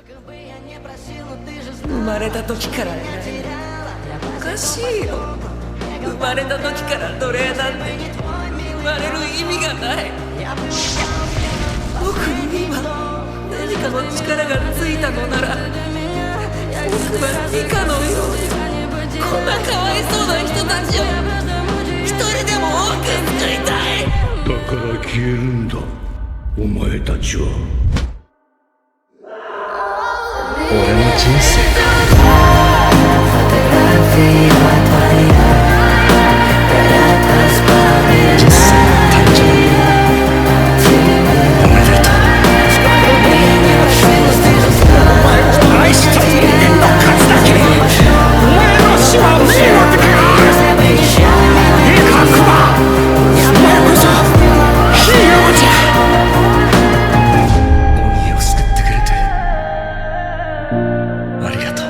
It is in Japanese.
生まれた時から偉い。おかしいよ。生まれた時から奴隷なんて生まれる意味がない。僕に今何かの力がついたのなら、僕は以下のようにこんなかわいそうな人たちを一人でも多く救いたい。だから消えるんだ、お前たちは。俺の人生か。ありがとう。